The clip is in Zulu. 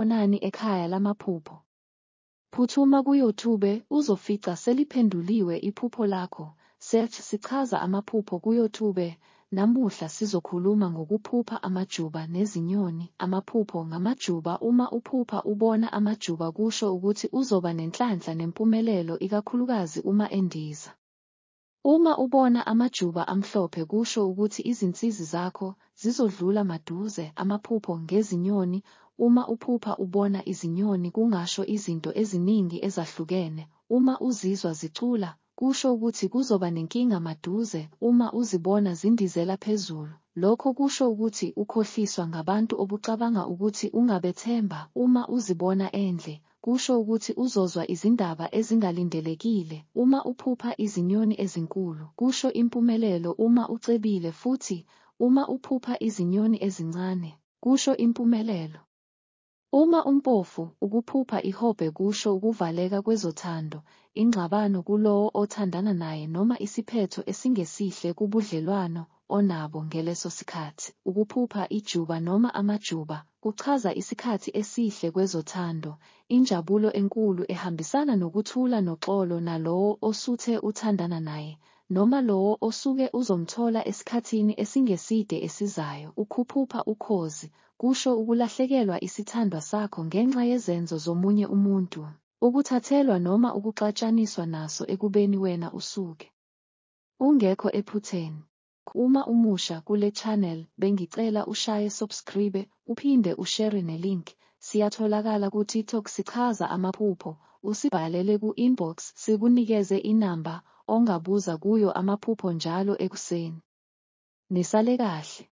onani ekhaya lamaphupho. Phuthuma ku-YouTube uzofica seliphenduliwe iphupho lakho. Search sichaza amaphupho ku-YouTube. Namuhla sizokhuluma ngokuphupha amajuba nezinyoni. Amaphupho ngamajuba. Uma uphupha ubona amajuba kusho ukuthi uzoba nenhlanhla nempumelelo ikakhulukazi uma endiza. Uma ubona amajuba amhlophe kusho ukuthi izinsizi zakho zizodlula maduze. Amaphupho ngezinyoni. Uma uphupha ubona izinyoni kungasho izinto eziningi ezahlukene. Uma uzizwa zicula kusho ukuthi kuzoba nenkinga maduze. Uma uzibona zindizela phezulu, lokho kusho ukuthi ukhohliswa ngabantu obucabanga ukuthi ungabethemba. Uma uzibona endle, kusho ukuthi uzozwa izindaba ezingalindelekile. Uma uphupha izinyoni ezinkulu, kusho impumelelo. Uma ucebile futhi uma uphupha izinyoni ezincane, kusho impumelelo. Uma umpofu ukuphupha ihobhe kusho ukuvaleka kwezothando, ingxabano kulowo othandana naye noma isiphetho esingesihle kubudlelwano onabo ngeleso sikhathi. Ukuphupha ijuba noma amajuba kuchaza isikhathi esihle kwezothando, injabulo enkulu ehambisana nokuthula noxolo nalowo osuthe uthandana naye, noma lowo osuke uzomthola esikhathini esingeside esizayo. Ukuphupha ukhozi kusho ukulahlekelwa isithandwa sakho ngenxa yezenzo zomunye umuntu, ukuthathelwa noma ukuxatshaniswa naso ekubeni wena usuke ungekho ephutheni. Uma umusha kule channel bengicela ushaye subscribe uphinde ushare nelink. Siyatholakala ku-TikTok sichaza amaphupho. Usibhalele ku-inbox sikunikeze inamba ongabuza kuyo amaphupho njalo ekuseni. Nisale kahle.